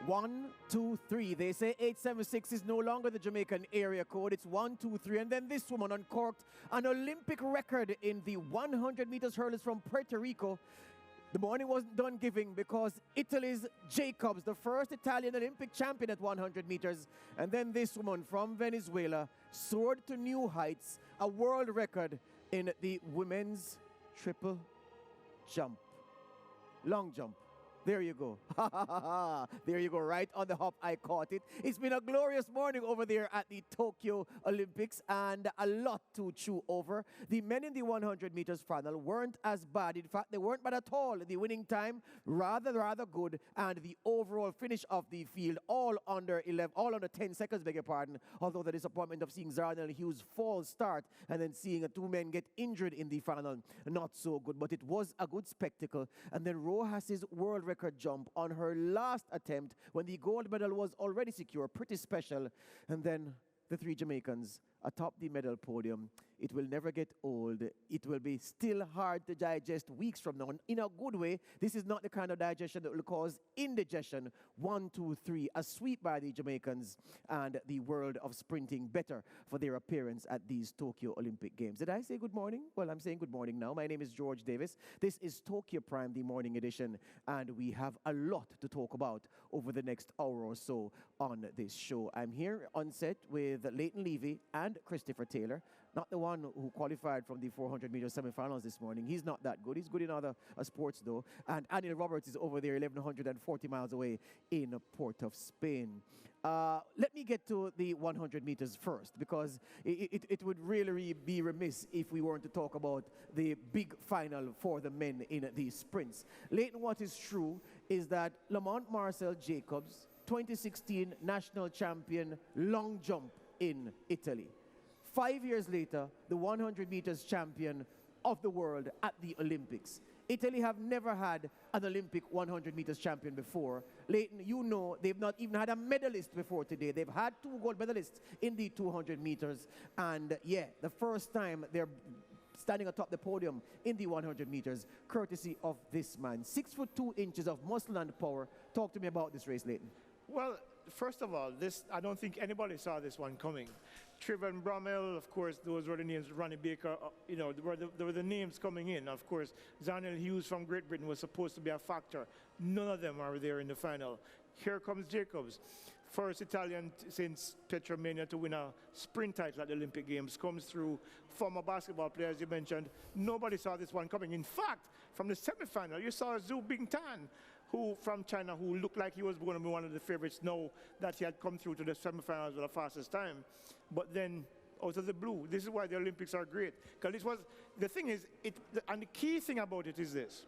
1, 2, 3. They say 876 is no longer the Jamaican area code. It's 1, 2, 3. And then this woman uncorked an Olympic record in the 100 meters hurdles from Puerto Rico. The morning wasn't done giving because Italy's Jacobs, the first Italian Olympic champion at 100 meters. And then this woman from Venezuela soared to new heights, a world record in the women's triple jump. Long jump. There you go. There you go, right on the hop. I caught it. It's been a glorious morning over there at the Tokyo Olympics and a lot to chew over. The men in the 100 meters final weren't as bad. In fact, they weren't bad at all. The winning time, rather good. And the overall finish of the field, all under 10 seconds, beg your pardon. Although the disappointment of seeing Zharnel Hughes fall start and then seeing two men get injured in the final, not so good. But it was a good spectacle. And then Rojas's world record jump on her last attempt when the gold medal was already secure. Pretty special. And then the three Jamaicans atop the medal podium. It will never get old. It will be still hard to digest weeks from now. In a good way, this is not the kind of digestion that will cause indigestion. 1, 2, 3, a sweep by the Jamaicans and the world of sprinting better for their appearance at these Tokyo Olympic Games. Did I say good morning? Well, I'm saying good morning now. My name is George Davis. This is Tokyo Prime, the morning edition, and we have a lot to talk about over the next hour or so on this show. I'm here on set with Leighton Levy and Christopher Taylor, not the one who qualified from the 400 meter semifinals this morning. He's not that good. He's good in other sports though. And Anil Roberts is over there 1,140 miles away in Port of Spain. Let me get to the 100 meters first, because it would really be remiss if we weren't to talk about the big final for the men in these sprints. Leighton, what is true is that Lamont Marcel Jacobs, 2016 national champion long jump in Italy. 5 years later, the 100 meters champion of the world at the Olympics. Italy have never had an Olympic 100 meters champion before. Leighton, you know, they've not even had a medalist before today. They've had 2 gold medalists in the 200 meters. And yeah, the first time they're standing atop the podium in the 100 meters, courtesy of this man. 6'2" of muscle and power. Talk to me about this race, Leighton. Well, first of all, I don't think anybody saw this one coming. Trevor Bromell, of course, those were the names. Ronnie Baker, you know, there were the names coming in. Of course, Zharnel Hughes from Great Britain was supposed to be a factor. None of them are there in the final. Here comes Jacobs, first Italian since Petromania to win a sprint title at the Olympic Games. Comes through, former basketball player, as you mentioned. Nobody saw this one coming. In fact, from the semifinal, you saw Zhu Bingtan, from China, who looked like he was going to be one of the favorites now that he had come through to the semifinals with the fastest time. But then, out of the blue, this is why the Olympics are great. Because this was, the thing is, and the key thing about it is this.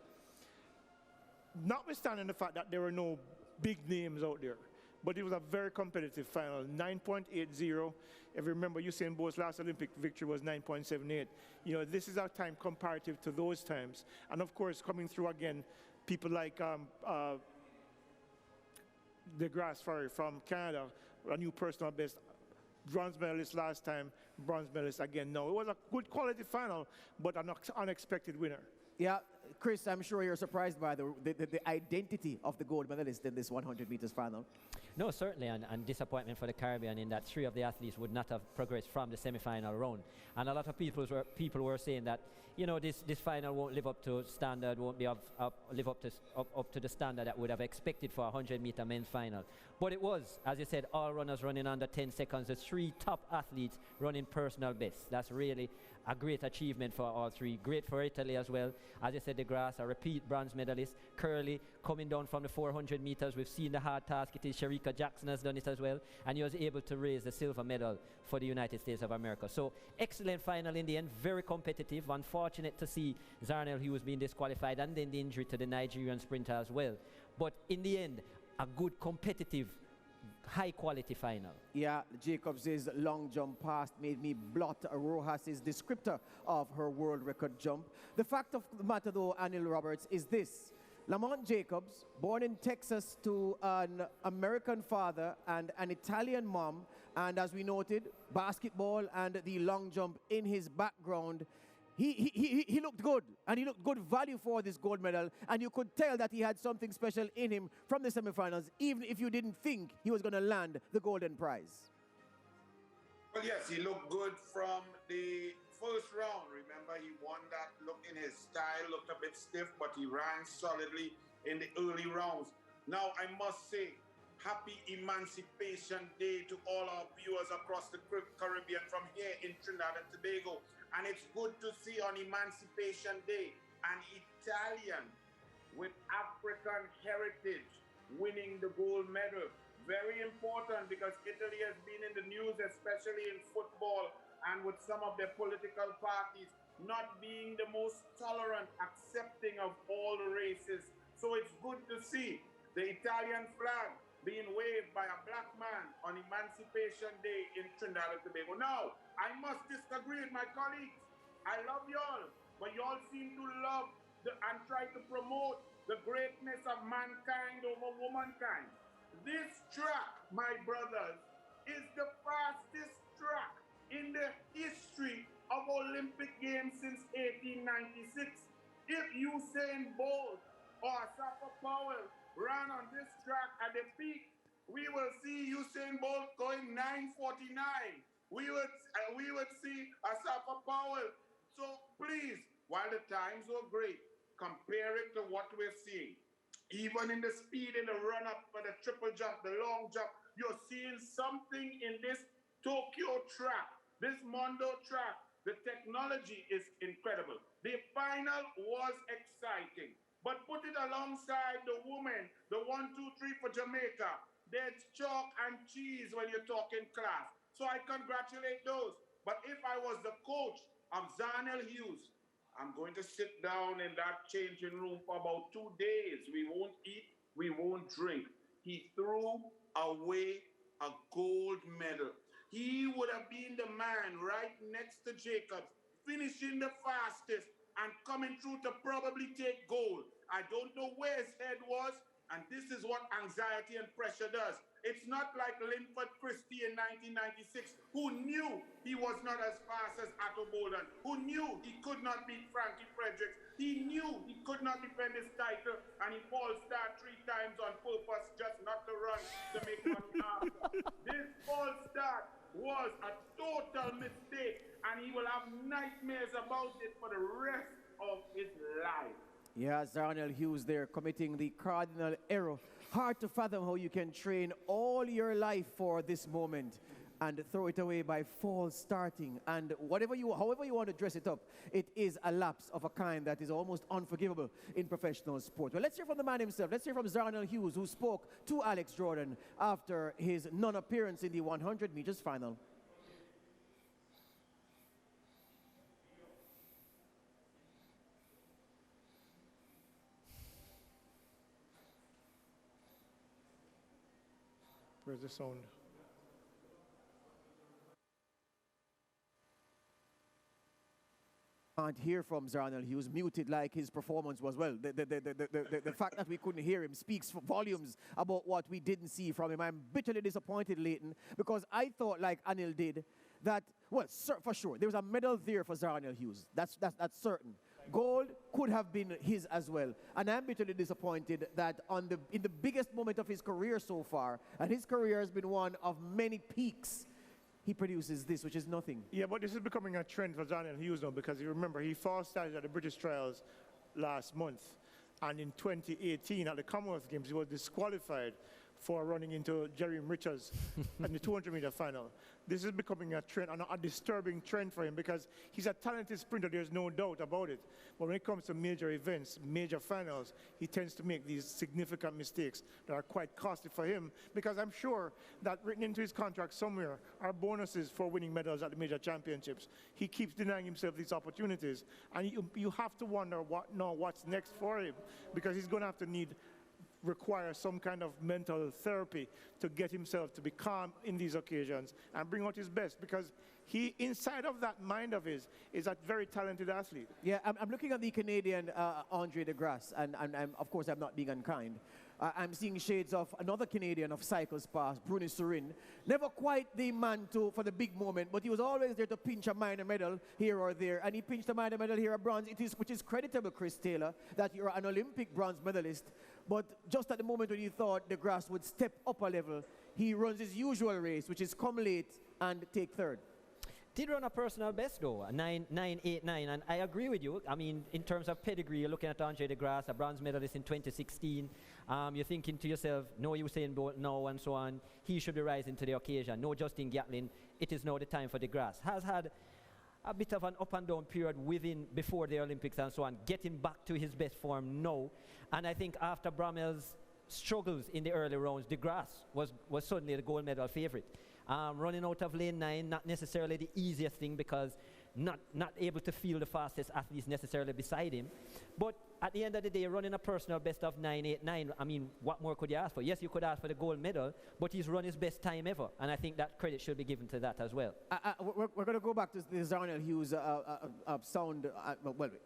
Notwithstanding the fact that there were no big names out there, but it was a very competitive final, 9.80. If you remember, Usain Bolt's last Olympic victory was 9.78. You know, this is our time comparative to those times. And of course, coming through again, people like DeGrasse Ferry from Canada, a new personal best, bronze medalist last time, bronze medalist again now. It was a good quality final, but an unexpected winner. Yeah, Chris, I'm sure you're surprised by the identity of the gold medalist in this 100 meters final. No, certainly, and disappointment for the Caribbean in that 3 of the athletes would not have progressed from the semi-final round. And a lot of people were saying that, you know, this final won't live up to standard, won't be live up to the standard that would have expected for a 100-meter men's final. But it was, as you said, all runners running under 10 seconds. The 3 top athletes running personal best. That's really a great achievement for all 3. Great for Italy as well. As you said, DeGrasse, a repeat bronze medalist. Curly coming down from the 400 meters. We've seen the hard task it is. Shericka Jackson has done it as well. And he was able to raise the silver medal for the United States of America. So excellent final in the end. Very competitive. Unfortunate to see Zharnel Hughes being disqualified and then the injury to the Nigerian sprinter as well. But in the end, a good competitive high-quality final. Yeah, Jacobs' long jump pass made me blot Rojas's descriptor of her world record jump. The fact of the matter, though, Anil Roberts, is this. Lamont Jacobs, born in Texas to an American father and an Italian mom, and as we noted, basketball and the long jump in his background, he looked good, and he looked good value for this gold medal, and you could tell that he had something special in him from the semifinals, even if you didn't think he was going to land the golden prize. Well, yes, he looked good from the first round. Remember, he won that look in his style, looked a bit stiff, but he ran solidly in the early rounds. Now, I must say, happy Emancipation Day to all our viewers across the Caribbean from here in Trinidad and Tobago. And it's good to see on Emancipation Day an Italian with African heritage winning the gold medal. Very important because Italy has been in the news, especially in football and with some of their political parties not being the most tolerant, accepting of all races. So it's good to see the Italian flag being waved by a black man on Emancipation Day in Trinidad and Tobago. Now, I must disagree with my colleagues. I love y'all, but y'all seem to love and try to promote the greatness of mankind over womankind. This track, my brothers, is the fastest track in the history of Olympic Games since 1896. If Usain Bolt or Asafa Powell ran on this track at the peak, we will see Usain Bolt going 9:49. We would see Asafa Powell. So please, while the times were great, compare it to what we're seeing. Even in the speed in the run-up for the triple jump, the long jump, you're seeing something in this Tokyo track, this Mondo track. The technology is incredible. The final was exciting. But put it alongside the women, the 1, 2, 3 for Jamaica. There's chalk and cheese when you're talking class. So I congratulate those. But if I was the coach of Zharnel Hughes, I'm going to sit down in that changing room for about 2 days. We won't eat, we won't drink. He threw away a gold medal. He would have been the man right next to Jacobs, finishing the fastest and coming through to probably take gold. I don't know where his head was, and this is what anxiety and pressure does. It's not like Linford Christie in 1996, who knew he was not as fast as Otto Bolden, who knew he could not beat Frankie Fredericks. He knew he could not defend his title, and he false start 3 times on purpose just not to run to make money after. This false start was a total mistake, and he will have nightmares about it for the rest of his life. Yeah, Zharnel Hughes there committing the cardinal error. Hard to fathom how you can train all your life for this moment and throw it away by false starting. And however you want to dress it up, it is a lapse of a kind that is almost unforgivable in professional sport. Well, let's hear from the man himself. Let's hear from Zharnel Hughes, who spoke to Alex Jordan after his non-appearance in the 100 meters final. Where's the sound? Can't hear from Zharnel Hughes, muted like his performance was. Well, the fact that we couldn't hear him speaks volumes about what we didn't see from him. I'm bitterly disappointed, Leighton, because I thought, like Anil did, that, well, for sure, there was a medal there for Zharnel Hughes. That's certain. Gold could have been his as well. And I'm bitterly disappointed that in the biggest moment of his career so far, and his career has been one of many peaks, he produces this, which is nothing. Yeah, but this is becoming a trend for Zharnel Hughes now, because you remember he false started at the British trials last month. And in 2018 at the Commonwealth Games, he was disqualified for running into Jerry Richards in the 200-meter final. This is becoming a trend, and a disturbing trend for him, because he's a talented sprinter, there's no doubt about it. But when it comes to major events, major finals, he tends to make these significant mistakes that are quite costly for him, because I'm sure that written into his contract somewhere are bonuses for winning medals at the major championships. He keeps denying himself these opportunities, and you have to wonder what's next for him, because he's going to have to require some kind of mental therapy to get himself to be calm in these occasions and bring out his best, because he, inside of that mind of his, is a very talented athlete. Yeah, I'm looking at the Canadian Andre DeGrasse, and of course I'm not being unkind, I'm seeing shades of another Canadian of cycles past, Bruni Surin. Never quite the man for the big moment, but he was always there to pinch a minor medal here or there, and he pinched a minor medal here, a bronze, which is creditable, Chris Taylor, that you're an Olympic bronze medalist. But just at the moment when you thought the grass would step up a level, he runs his usual race, which is come late and take third. Did run a personal best though, 9.89, and I agree with you. I mean, in terms of pedigree, you're looking at Andre DeGrasse, a bronze medalist in 2016. You're thinking to yourself, no Usain Bolt, no, and so on. He should be rising to the occasion. No Justin Gatlin. It is now the time for DeGrasse. Has had a bit of an up and down period before the Olympics and so on, getting back to his best form now. And I think after Bromell's struggles in the early rounds, DeGrasse was suddenly the gold medal favorite. Running out of lane 9, not necessarily the easiest thing because not able to feel the fastest athletes necessarily beside him. But at the end of the day, running a personal best of 9.89, I mean, what more could you ask for? Yes, you could ask for the gold medal, but he's run his best time ever. And I think that credit should be given to that as well. We're going to go back to the Zharnel Hughes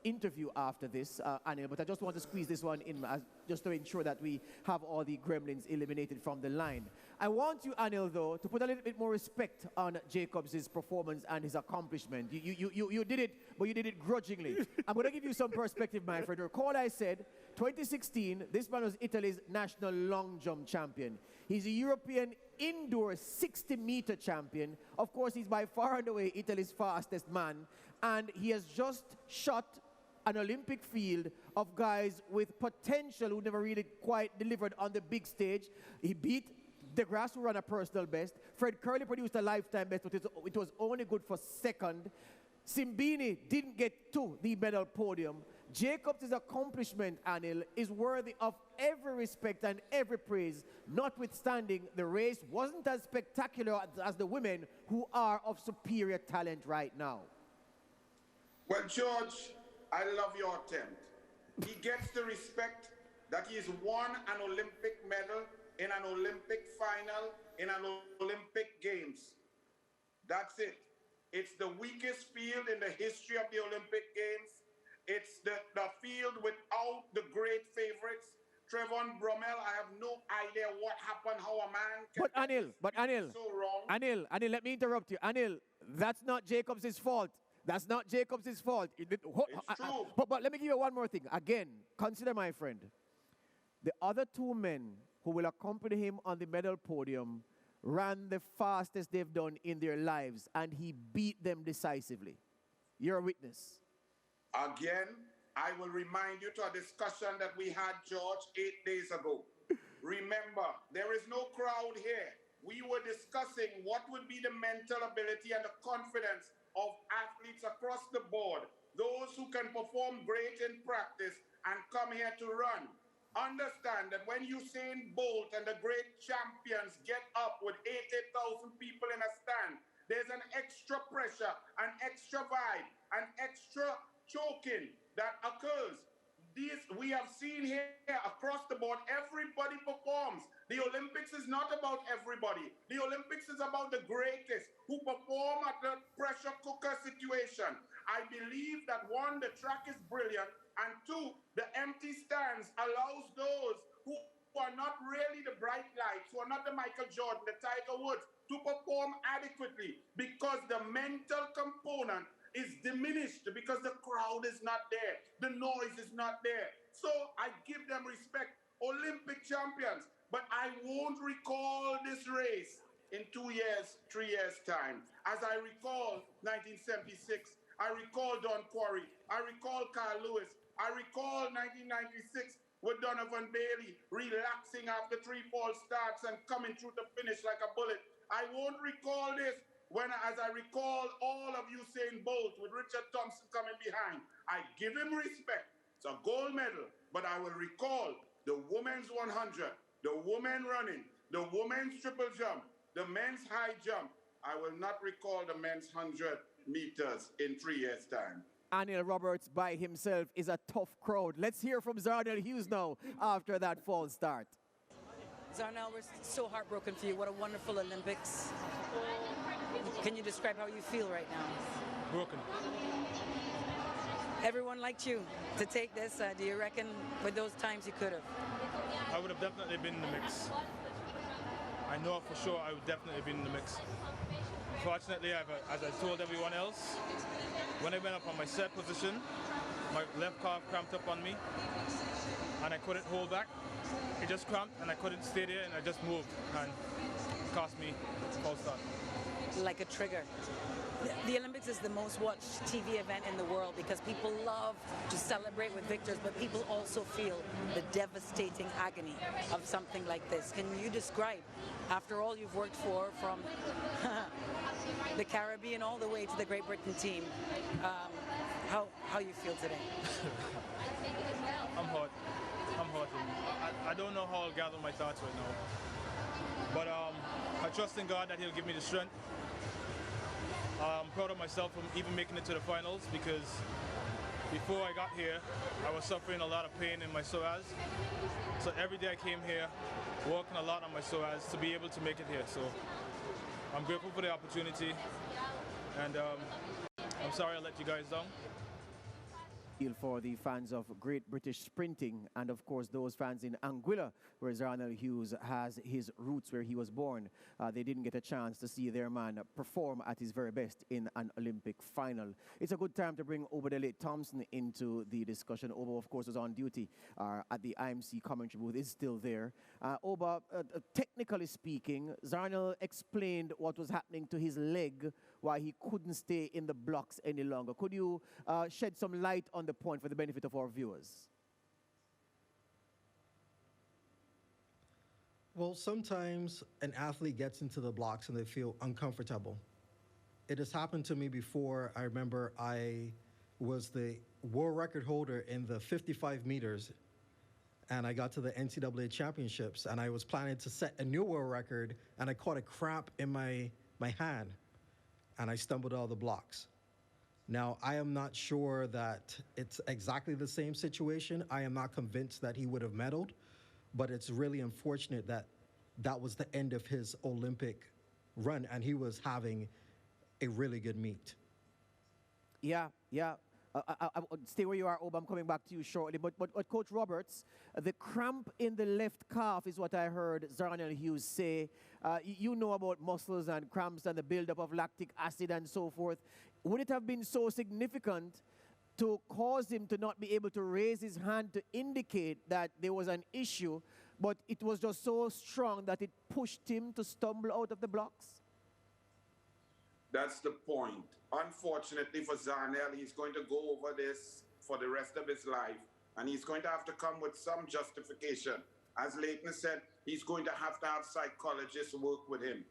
interview after this, Anil, but I just want to squeeze this one in just to ensure that we have all the gremlins eliminated from the line. I want you, Anil, though, to put a little bit more respect on Jacobs' performance and his accomplishment. You did it, but you did it grudgingly. I'm going to give you some perspective, my friend. Recall I said, 2016, this man was Italy's national long jump champion. He's a European indoor 60-meter champion. Of course, he's by far and away Italy's fastest man. And he has just shot an Olympic field of guys with potential who never really quite delivered on the big stage. He beat DeGrasse, who ran a personal best. Fred Curley produced a lifetime best, but it was only good for second. Simbini didn't get to the medal podium. Jacobs' accomplishment, Anil, is worthy of every respect and every praise, notwithstanding the race wasn't as spectacular as the women who are of superior talent right now. Well, George, I love your attempt. He gets the respect that he's won an Olympic medal in an Olympic final, in an Olympic Games. That's it. It's the weakest field in the history of the Olympic Games. It's the field without the great favorites. Trevon Bromell, I have no idea what happened, how a man can But Anil, so wrong. Anil, let me interrupt you. Anil, that's not Jacobs' fault. That's not Jacobs' fault. It's true. But let me give you one more thing. Again, consider, my friend, the other two men who will accompany him on the medal podium ran the fastest they've done in their lives, and he beat them decisively. You're a witness. Again, I will remind you to a discussion that we had, George, 8 days ago. Remember, there is no crowd here. We were discussing what would be the mental ability and the confidence of athletes across the board, those who can perform great in practice and come here to run. Understand that when Usain Bolt and the great champions get up with 80,000 people in a stand, there's an extra pressure, an extra vibe, an extra choking that occurs. We have seen here across the board, everybody performs. The Olympics is not about everybody. The Olympics is about the greatest who perform at the pressure cooker situation. I believe that one, the track is brilliant, and two, the empty stands allows those who are not really the bright lights, who are not the Michael Jordan, the Tiger Woods, to perform adequately because the mental component is diminished because the crowd is not there. The noise is not there. So I give them respect, Olympic champions, but I won't recall this race in 2 years, 3 years' time. As I recall 1976, I recall Don Quarry, I recall Carl Lewis, I recall 1996 with Donovan Bailey relaxing after 3 false starts and coming through the finish like a bullet. I won't recall this as I recall all of Usain Bolt with Richard Thompson coming behind. I give him respect. It's a gold medal, but I will recall the women's 100, the women running, the women's triple jump, the men's high jump. I will not recall the men's 100 meters in 3 years' time. Anil Roberts by himself is a tough crowd. Let's hear from Zharnel Hughes now after that false start. Zharnel, we're so heartbroken for you. What a wonderful Olympics. Can you describe how you feel right now? Broken. everyone liked you to take this. Do you reckon with those times you could have? I would have definitely been in the mix. I know for sure I would definitely been in the mix. Unfortunately, as I told everyone else, when I went up on my set position, my left calf cramped up on me and I couldn't hold back. It just cramped and I couldn't stay there and I just moved and it cost me a false start. Like a trigger. The Olympics is the most watched TV event in the world because people love to celebrate with victors, but people also feel the devastating agony of something like this. Can you describe, after all you've worked for, from the Caribbean all the way to the Great Britain team, how you feel today? I'm hot. I don't know how I'll gather my thoughts right now. But I trust in God that He'll give me the strength. I'm proud of myself for even making it to the finals because before I got here, I was suffering a lot of pain in my psoas. So every day I came here, working a lot on my psoas to be able to make it here. So I'm grateful for the opportunity and I'm sorry I let you guys down. For the fans of Great British Sprinting and of course those fans in Anguilla where Zharnel Hughes has his roots, where he was born. They didn't get a chance to see their man perform at his very best in an Olympic final. It's a good time to bring Obadele Thompson into the discussion. Oba, of course, was on duty at the IMC commentary booth, is still there. Oba, technically speaking, Zharnel explained what was happening to his leg, why he couldn't stay in the blocks any longer. Could you shed some light on the point for the benefit of our viewers? Well, sometimes an athlete gets into the blocks and they feel uncomfortable. It has happened to me before. I remember I was the world record holder in the 55 meters, and I got to the NCAA championships, and I was planning to set a new world record, and I caught a cramp in my hand, and I stumbled out of the blocks. Now, I am not sure that it's exactly the same situation. I am not convinced that he would have medaled, but it's really unfortunate that that was the end of his Olympic run, and he was having a really good meet. Yeah. Stay where you are, Oba. I'm coming back to you shortly. But Coach Roberts, the cramp in the left calf is what I heard Zharnel Hughes say. You know about muscles and cramps and the buildup of lactic acid and so forth. Would it have been so significant to cause him to not be able to raise his hand to indicate that there was an issue, but it was just so strong that it pushed him to stumble out of the blocks? That's the point. Unfortunately for Zharnel, he's going to go over this for the rest of his life, and he's going to have to come with some justification. As Leighton said, he's going to have psychologists work with him.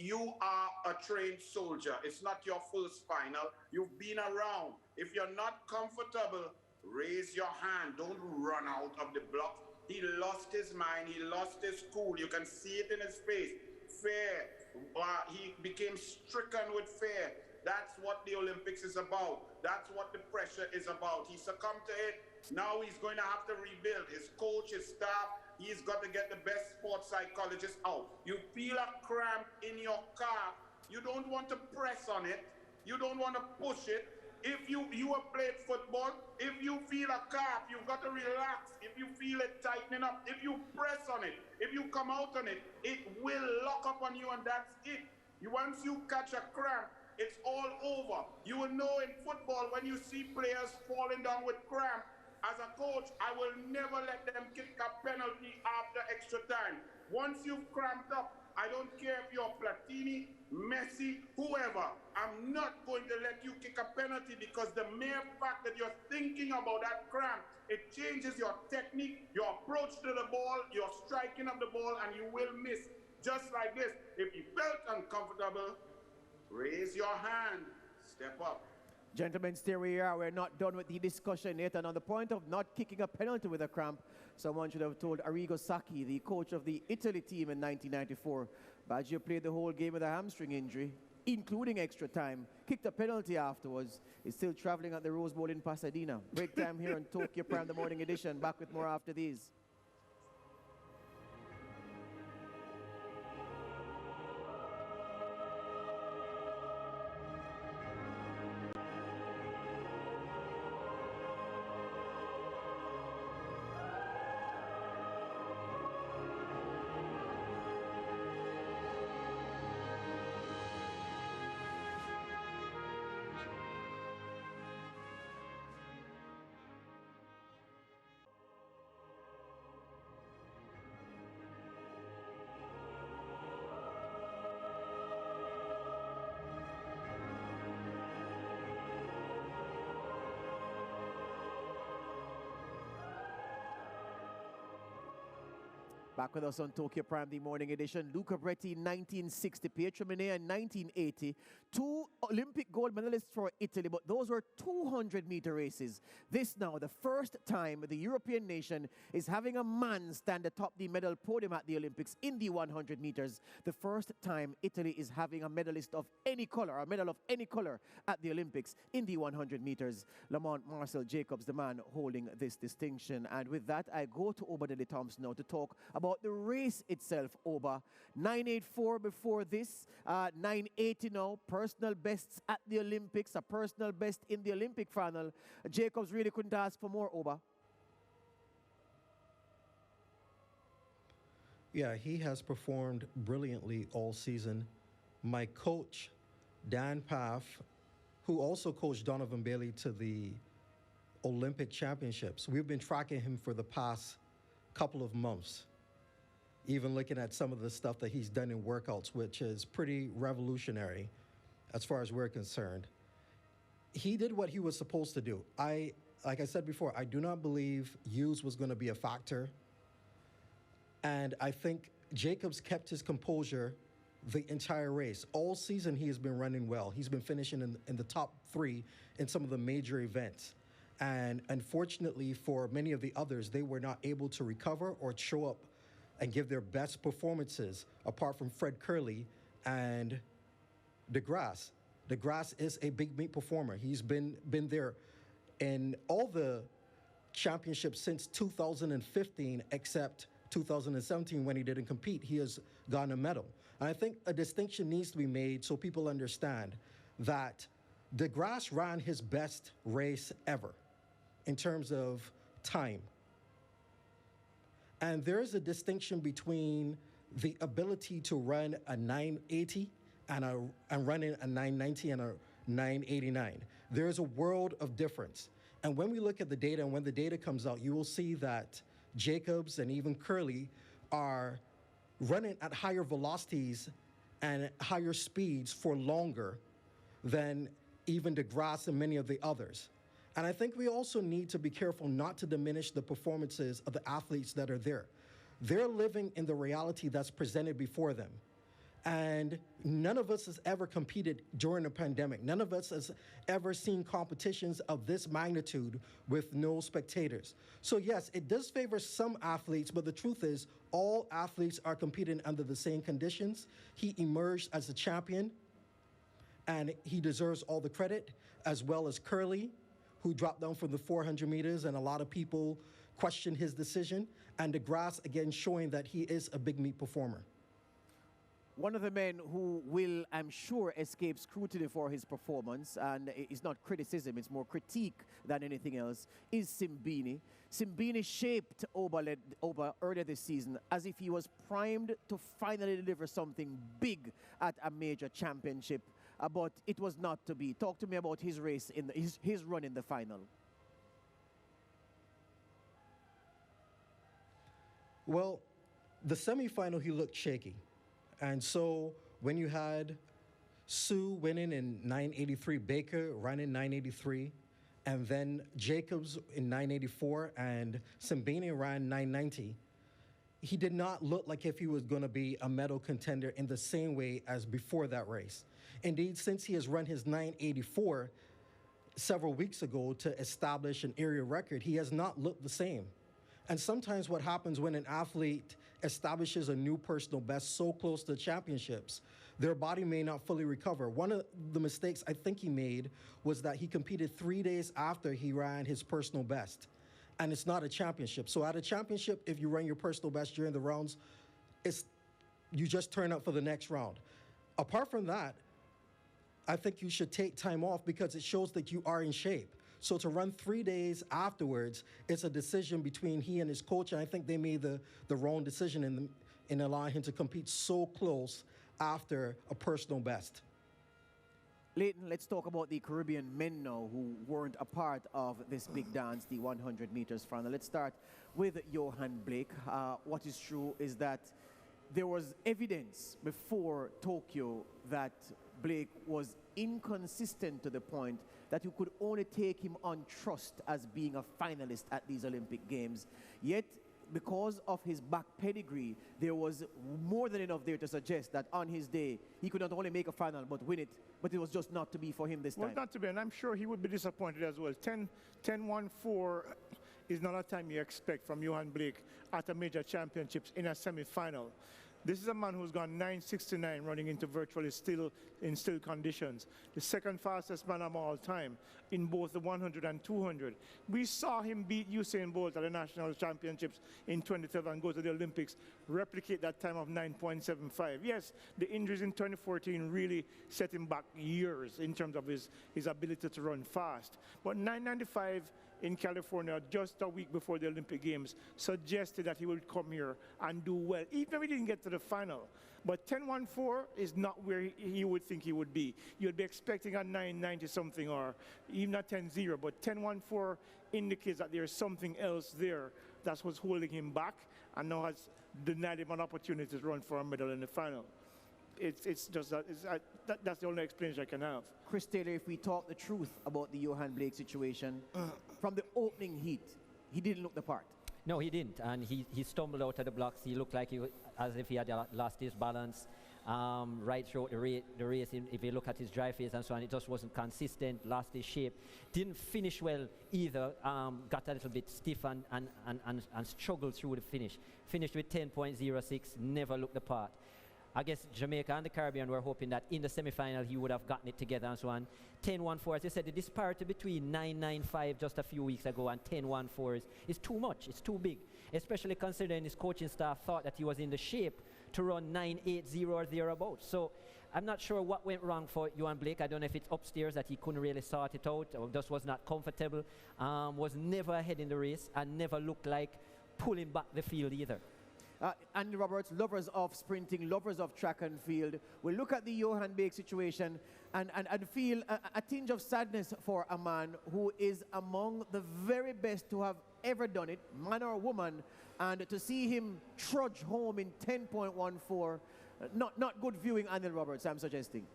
You are a trained soldier. It's not your first final. You've been around. If you're not comfortable, raise your hand. Don't run out of the block. He lost his mind. He lost his cool. You can see it in his face. Fear. He became stricken with fear. That's what the Olympics is about. That's what the pressure is about. He succumbed to it. Now he's going to have to rebuild. His coach, his staff, he's got to get the best sports psychologist out. You feel a cramp in your calf. You don't want to press on it. You don't want to push it. If you have played football, if you feel a calf, you've got to relax. If you feel it tightening up, if you press on it, if you come out on it, it will lock up on you, and that's it. Once you catch a cramp, it's all over. You will know in football when you see players falling down with cramp. As a coach, I will never let them kick a penalty after extra time. Once you've cramped up, I don't care if you're Platini, Messi, whoever, I'm not going to let you kick a penalty, because the mere fact that you're thinking about that cramp, it changes your technique, your approach to the ball, your striking of the ball, and you will miss. Just like this. If you felt uncomfortable, raise your hand, step up. Gentlemen, stay where you are. We're not done with the discussion yet. And on the point of not kicking a penalty with a cramp, someone should have told Arrigo Sacchi, the coach of the Italy team in 1994, Baggio played the whole game with a hamstring injury, including extra time, kicked a penalty afterwards, is still traveling at the Rose Bowl in Pasadena. Break time here on Tokyo Prime, the morning edition. Back with more after these. Back with us on Tokyo Prime, the morning edition. Luca Bretti, 1960, Pietro Minea in 1980. 2 Olympic gold medalists for Italy, but those were 200-meter races. This now, the first time the European nation is having a man stand atop the medal podium at the Olympics in the 100 meters. The first time Italy is having a medalist of any color, a medal of any color at the Olympics in the 100 meters. Lamont Marcel Jacobs, the man holding this distinction. And with that, I go to Oba Dele Thompson now to talk about the race itself. Oba, 984 before this, 980 now, personal bests at the Olympics, a personal best in the Olympic final. Jacobs really couldn't ask for more, Oba. Yeah, he has performed brilliantly all season. My coach, Dan Paff, who also coached Donovan Bailey to the Olympic Championships, we've been tracking him for the past couple of months, even looking at some of the stuff that he's done in workouts, which is pretty revolutionary as far as we're concerned. He did what he was supposed to do. Like I said before, I do not believe Hughes was going to be a factor. And I think Jacobs kept his composure the entire race. All season, he has been running well. He's been finishing in the top 3 in some of the major events. And unfortunately, for many of the others, they were not able to recover or show up and give their best performances, apart from Fred Curley and DeGrasse. DeGrasse is a big meet performer. He's been there in all the championships since 2015, except 2017 when he didn't compete. He has gotten a medal. And I think a distinction needs to be made so people understand that DeGrasse ran his best race ever in terms of time. And there is a distinction between the ability to run a 980 and running a 990 and a 989. There is a world of difference. And when we look at the data, and when the data comes out, you will see that Jacobs and even Curley are running at higher velocities and higher speeds for longer than even DeGrasse and many of the others. And I think we also need to be careful not to diminish the performances of the athletes that are there. They're living in the reality that's presented before them. And none of us has ever competed during a pandemic. None of us has ever seen competitions of this magnitude with no spectators. So yes, it does favor some athletes, but the truth is all athletes are competing under the same conditions. He emerged as a champion, and he deserves all the credit, as well as Curley, who dropped down from the 400 meters, and a lot of people questioned his decision, and DeGrasse, again, showing that he is a big meet performer. One of the men who will, I'm sure, escape scrutiny for his performance, and it's not criticism, it's more critique than anything else, is Simbini. Simbini shaped Oba earlier this season as if he was primed to finally deliver something big at a major championship, but it was not to be. Talk to me about his race, his run in the final. Well, the semifinal, he looked shaky. And so when you had Sue winning in 983, Baker running 983, and then Jacobs in 984, and Simbini ran 990, he did not look like if he was going to be a medal contender in the same way as before that race. Indeed, since he has run his 984 several weeks ago to establish an area record, he has not looked the same. And sometimes what happens when an athlete establishes a new personal best so close to championships, their body may not fully recover. One of the mistakes I think he made was that he competed 3 days after he ran his personal best. And it's not a championship. So at a championship, if you run your personal best during the rounds, you just turn up for the next round. Apart from that, I think you should take time off because it shows that you are in shape. So to run 3 days afterwards, it's a decision between he and his coach, and I think they made the wrong decision in allowing him to compete so close after a personal best. Leighton, let's talk about the Caribbean men now who weren't a part of this big dance, the 100 meters final. Let's start with Johan Blake. What is true is that there was evidence before Tokyo that Blake was inconsistent to the point that you could only take him on trust as being a finalist at these Olympic Games. Yet, because of his back pedigree, there was more than enough there to suggest that on his day, he could not only make a final but win it, but it was just not to be for him this time. Well, not to be, and I'm sure he would be disappointed as well. 10-1-4 is not a time you expect from Johan Blake at a major championships in a semi-final. This is a man who's gone 9.69 running into virtually still conditions. The second fastest man of all time in both the 100 and 200. We saw him beat Usain Bolt at the national championships in 2012 and go to the Olympics, replicate that time of 9.75. Yes, the injuries in 2014 really set him back years in terms of his ability to run fast. But 9.95 in California just a week before the Olympic Games suggested that he would come here and do well, even if he didn't get to the final. But 10-1-4 is not where he would think he would be. You'd be expecting a 9.90 something or even a 10-0, but 10-1-4 indicates that there's something else there that's what's holding him back and now has denied him an opportunity to run for a medal in the final. It's just that, that's the only explanation I can have. Chris Taylor, if we talk the truth about the Johan Blake situation, from the opening heat, he didn't look the part. No, he didn't, and he stumbled out of the blocks. He looked like as if he had lost his balance right throughout the race. If you look at his dry phase and so on, it just wasn't consistent, lost his shape. Didn't finish well either, got a little bit stiff and struggled through the finish. Finished with 10.06, never looked the part. I guess Jamaica and the Caribbean were hoping that in the semi-final he would have gotten it together and so on. 10-1-4, as you said, the disparity between 9.95 just a few weeks ago and 10-1-4 is too much. It's too big, especially considering his coaching staff thought that he was in the shape to run 9.80 or thereabouts. So I'm not sure what went wrong for Johan Blake. I don't know if it's upstairs that he couldn't really sort it out or just was not comfortable. Was never ahead in the race and never looked like pulling back the field either. Andy Roberts, lovers of sprinting, lovers of track and field, will look at the Johan Blake situation and feel a tinge of sadness for a man who is among the very best to have ever done it, man or woman, and to see him trudge home in 10.14, not good viewing, Andy Roberts, I'm suggesting.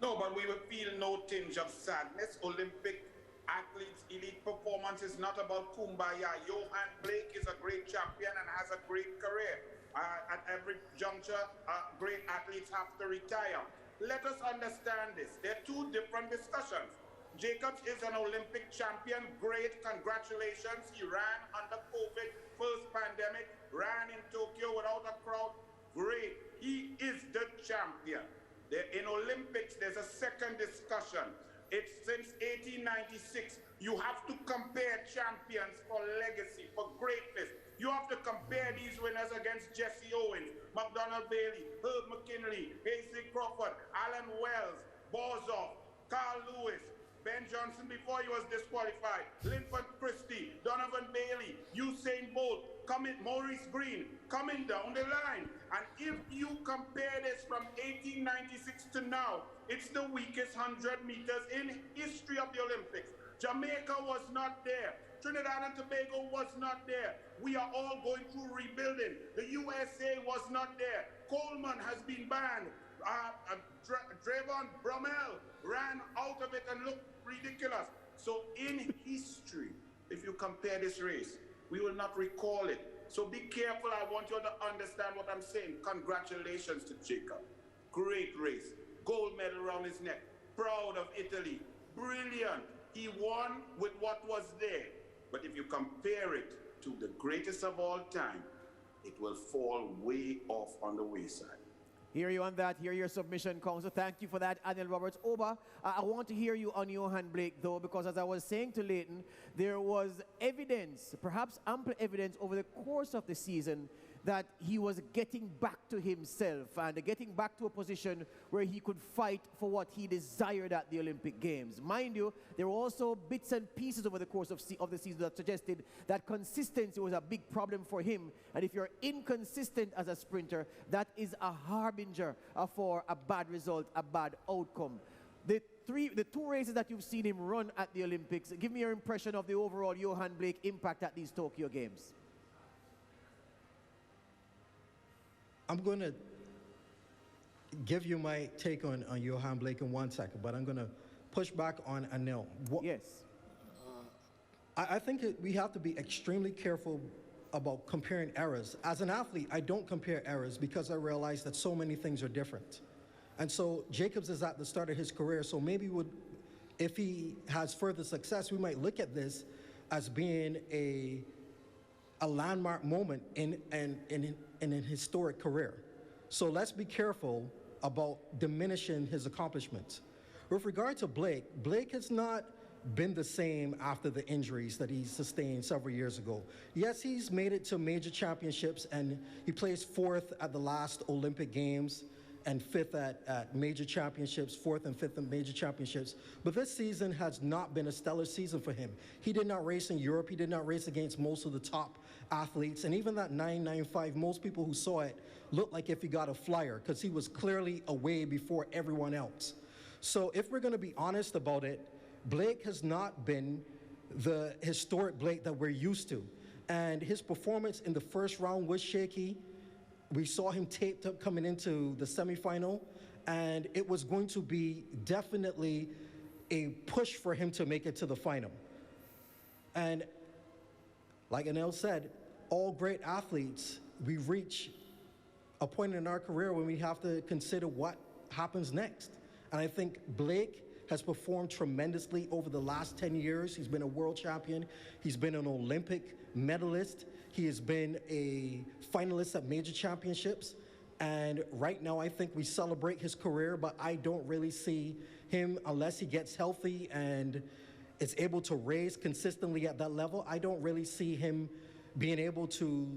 No, but we will feel no tinge of sadness. Olympic athletes' elite performance is not about kumbaya. Johan Blake is a great champion and has a great career. At every juncture, great athletes have to retire. Let us understand this. There are two different discussions. Jacobs is an Olympic champion. Great, congratulations. He ran under COVID, first pandemic, ran in Tokyo without a crowd. Great. He is the champion. In Olympics, there's a second discussion. It's since 1896. You have to compare champions for legacy, for greatness. You have to compare these winners against Jesse Owens, McDonald Bailey, Herb McKinley, Hasely Crawford, Alan Wells, Bozoff, Carl Lewis, Ben Johnson before he was disqualified, Linford Christie, Donovan Bailey, Usain Bolt, Maurice Green, coming down the line. And if you compare this from 1896 to now, it's the weakest 100 meters in history of the Olympics. Jamaica was not there. Trinidad and Tobago was not there. We are all going through rebuilding. The USA was not there. Coleman has been banned. Drayvon Brummel ran out of it and looked ridiculous. So in history, if you compare this race, we will not recall it. So be careful. I want you to understand what I'm saying. Congratulations to Jacob. Great race. Gold medal around his neck. Proud of Italy. Brilliant. He won with what was there. But if you compare it to the greatest of all time, it will fall way off on the wayside. Hear you on that. Hear your submission, Council. Thank you for that, Anil Roberts. Oba, I want to hear you on Johan Blake, though, because as I was saying to Leighton, there was evidence, perhaps ample evidence over the course of the season that he was getting back to himself and getting back to a position where he could fight for what he desired at the Olympic Games. Mind you, there were also bits and pieces over the course of the season that suggested that consistency was a big problem for him. And if you're inconsistent as a sprinter, that is a harbinger for a bad result, a bad outcome. The two races that you've seen him run at the Olympics, give me your impression of the overall Johan Blake impact at these Tokyo Games. I'm going to give you my take on Johan Blake in 1 second, but I'm going to push back on Anil. Yes. I think we have to be extremely careful about comparing eras. As an athlete, I don't compare eras because I realize that so many things are different. And so Jacobs is at the start of his career, so maybe if he has further success, we might look at this as being a landmark moment in an historic career. So let's be careful about diminishing his accomplishments. With regard to Blake, Blake has not been the same after the injuries that he sustained several years ago. Yes, he's made it to major championships, and he placed 4th at the last Olympic Games and 5th at major championships, 4th and 5th in major championships. But this season has not been a stellar season for him. He did not race in Europe. He did not race against most of the top athletes. And even that 995, most people who saw it looked like if he got a flyer, because he was clearly away before everyone else. So if we're going to be honest about it, Blake has not been the historic Blake that we're used to. And his performance in the first round was shaky. We saw him taped up coming into the semifinal, and it was going to be definitely a push for him to make it to the final. And like Anel said, all great athletes, we reach a point in our career when we have to consider what happens next. And I think Blake has performed tremendously over the last 10 years. He's been a world champion. He's been an Olympic medalist. He has been a finalist at major championships. And right now, I think we celebrate his career, but I don't really see him, unless he gets healthy and is able to race consistently at that level, I don't really see him being able to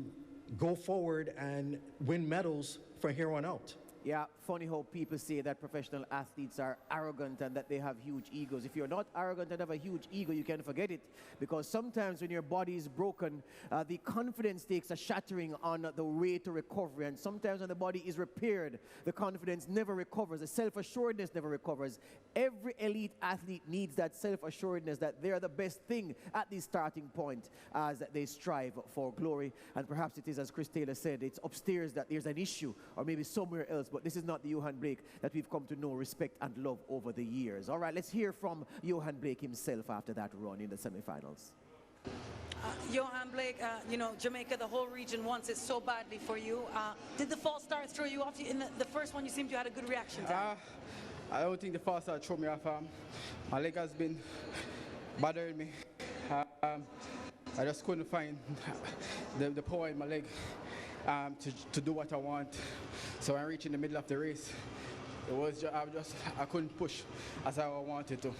go forward and win medals from here on out. Yeah, funny how people say that professional athletes are arrogant and that they have huge egos. If you're not arrogant and have a huge ego, you can forget it. Because sometimes when your body is broken, the confidence takes a shattering on the way to recovery. And sometimes when the body is repaired, the confidence never recovers. The self-assuredness never recovers. Every elite athlete needs that self-assuredness that they're the best thing at the starting point as they strive for glory. And perhaps it is, as Chris Taylor said, it's upstairs that there's an issue, or maybe somewhere else. But this is not the Johan Blake that we've come to know, respect, and love over the years. All right, let's hear from Johan Blake himself after that run in the semifinals. Johan Blake, you know, Jamaica, the whole region wants it so badly for you. Did the false start throw you off? In the first one, you seemed you had a good reaction to I don't think the false start threw me off. My leg has been bothering me. I just couldn't find the power in my leg to do what I want. So when I reached in the middle of the race, it was I couldn't push as I wanted to.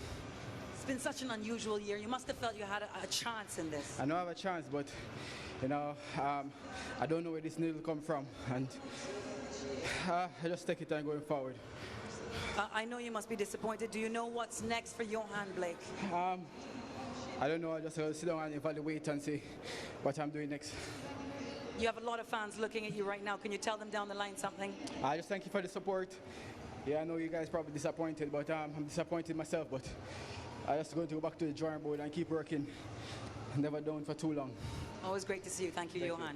It's been such an unusual year. You must have felt you had a chance in this. I know I have a chance, but you know, I don't know where this needle come from, and I just take it and going forward. I know you must be disappointed. Do you know what's next for Johan Blake? I don't know. I just sit down and evaluate and see what I'm doing next. You have a lot of fans looking at you right now. Can you tell them down the line something? I just thank you for the support. Yeah, I know you guys probably disappointed, but I'm disappointed myself. But I just going to go back to the drawing board and keep working. Never done for too long. Always great to see you. Thank you, Johan.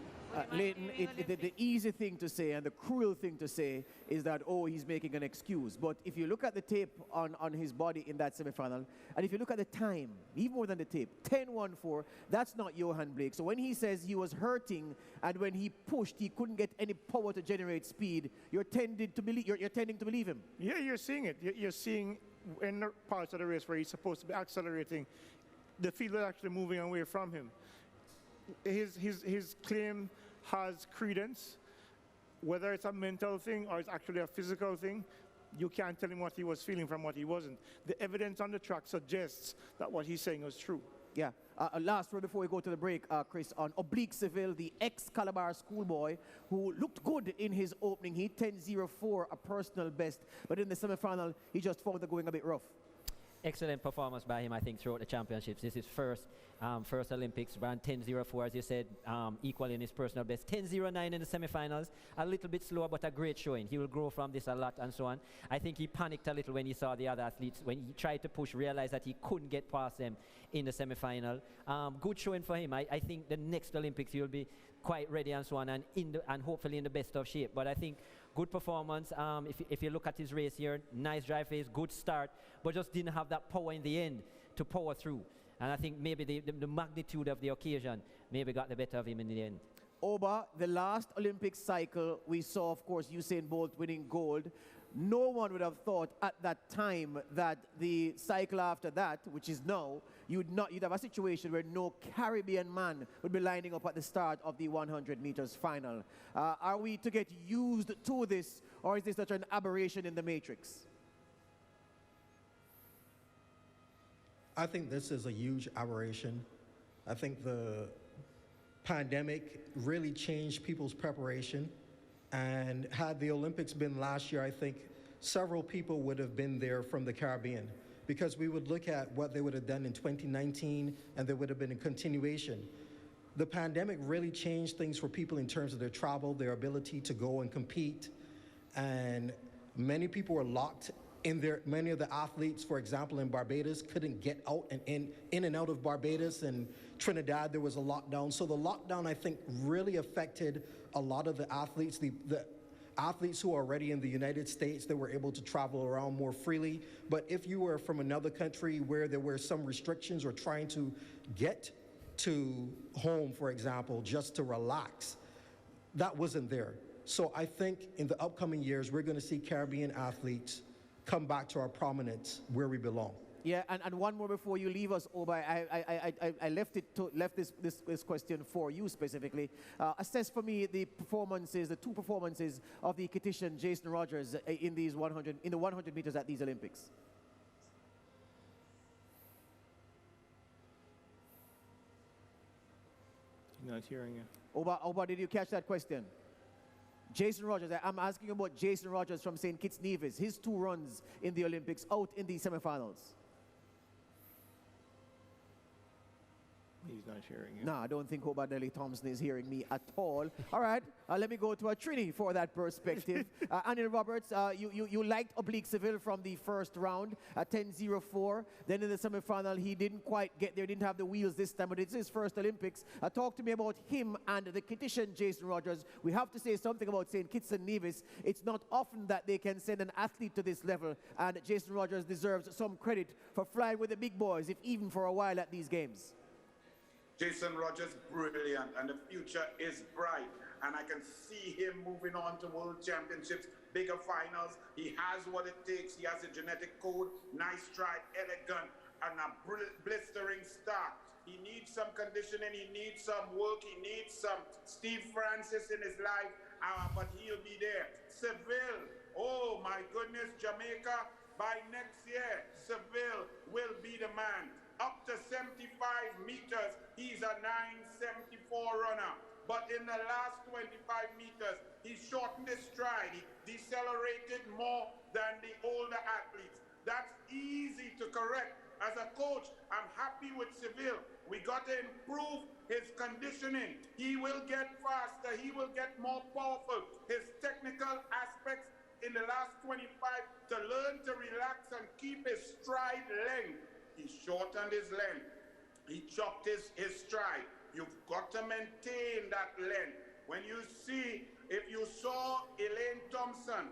Leighton, the easy thing to say and the cruel thing to say is that, oh, he's making an excuse. But if you look at the tape on his body in that semifinal, and if you look at the time, even more than the tape, 10-1-4, that's not Johan Blake. So when he says he was hurting and when he pushed, he couldn't get any power to generate speed, you're tending to believe him. Yeah, you're seeing it. You're seeing in the parts of the race where he's supposed to be accelerating, the field is actually moving away from him. His claim has credence. Whether it's a mental thing or it's actually a physical thing, you can't tell him what he was feeling from what he wasn't. The evidence on the track suggests that what he's saying was true. Yeah. Last word before we go to the break, Chris, on Oblique Seville, the ex-Calabar schoolboy who looked good in his opening. He 10.04, a personal best, but in the semifinal, he just found it going a bit rough. Excellent performance by him, I think, throughout the championships. This is first Olympics, ran 10.04, as you said, equaling his personal best. 10.09 in the semifinals, a little bit slower, but a great showing. He will grow from this a lot and so on. I think he panicked a little when he saw the other athletes. When he tried to push, realized that he couldn't get past them in the semifinal. Good showing for him. I think the next Olympics he'll be quite ready and so on, and hopefully in the best of shape. But I think good performance. If you look at his race here, nice drive phase, good start, but just didn't have that power in the end to power through. And I think maybe the magnitude of the occasion maybe got the better of him in the end. Oba, the last Olympic cycle, we saw, of course, Usain Bolt winning gold. No one would have thought at that time that the cycle after that, which is now, you'd have a situation where no Caribbean man would be lining up at the start of the 100 meters final. Are we to get used to this, or is this such an aberration in the matrix? I think this is a huge aberration. I think the pandemic really changed people's preparation. And had the Olympics been last year, I think several people would have been there from the Caribbean, because we would look at what they would have done in 2019 and there would have been a continuation. The pandemic really changed things for people in terms of their travel, their ability to go and compete. And many people were locked in there. Many of the athletes, for example, in Barbados, couldn't get out and in and out of Barbados, and Trinidad, there was a lockdown. So the lockdown, I think, really affected a lot of the athletes, the athletes who are already in the United States, that were able to travel around more freely. But if you were from another country where there were some restrictions, or trying to get to home, for example, just to relax, that wasn't there. So I think in the upcoming years, we're going to see Caribbean athletes come back to our prominence where we belong. Yeah, and one more before you leave us, Oba. I left this question for you specifically. Assess for me the two performances of the Kititian Jason Rogers in the 100 meters at these Olympics. Not hearing you. Oba, did you catch that question? Jason Rogers, I'm asking about Jason Rogers from St. Kitts Nevis, his 2 runs in the Olympics out in the semifinals. He's not hearing you. No, I don't think Obadeli Thompson is hearing me at all. All right, let me go to a Trini for that perspective. Anil Roberts, you liked Oblique Seville from the first round at 10.04. Then in the semifinal, he didn't quite get there, didn't have the wheels this time, but it's his first Olympics. Talk to me about him and the Kititian Jason Rogers. We have to say something about St. Kitts and Nevis. It's not often that they can send an athlete to this level, and Jason Rogers deserves some credit for flying with the big boys, if even for a while at these games. Jason Rogers, brilliant, and the future is bright. And I can see him moving on to World Championships, bigger finals. He has what it takes. He has a genetic code, nice stride, elegant, and a blistering start. He needs some conditioning. He needs some work. He needs some Steve Francis in his life, but he'll be there. Seville, oh my goodness, Jamaica, by next year, Seville will be the man. Up to 75 meters, he's a 9.74 runner. But in the last 25 meters, he shortened his stride. He decelerated more than the older athletes. That's easy to correct. As a coach, I'm happy with Seville. We got to improve his conditioning. He will get faster. He will get more powerful. His technical aspects in the last 25 to learn to relax and keep his stride length. He shortened his length. He chopped his stride. You've got to maintain that length. When you see, if you saw Elaine Thompson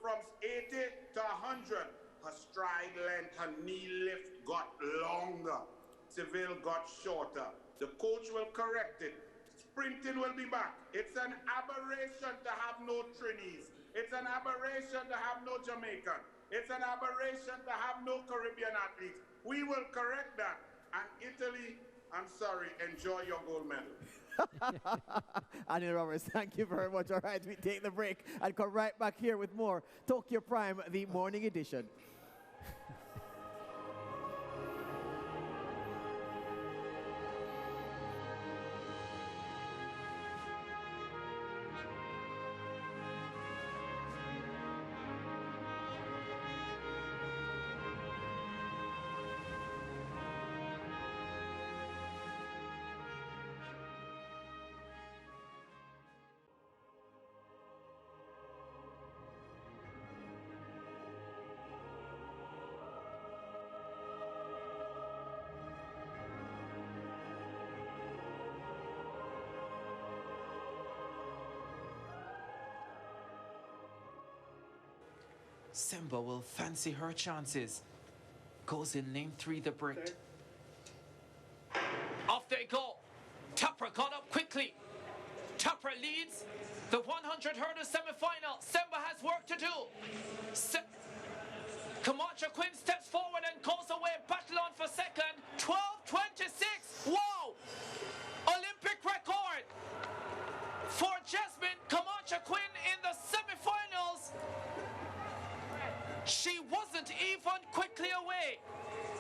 from 80 to 100, her stride length, her knee lift got longer. Seville got shorter. The coach will correct it. Sprinting will be back. It's an aberration to have no Trinis. It's an aberration to have no Jamaican. It's an aberration to have no Caribbean athletes. We will correct that. And Italy, I'm sorry, enjoy your gold medal. Anil Roberts, thank you very much. All right, we take the break and come right back here with more Tokyo Prime, the morning edition. Simba will fancy her chances. Goes in lane 3, the Brit. Off they go. Top quickly. Tupper leads the 100 hurdle semi-final. Semba has work to do. Camacho Quinn steps forward and goes away. Battle on for second. 12:26. Wow! Olympic record for Jasmine Camacho Quinn in the semi-finals. She wasn't even quickly away.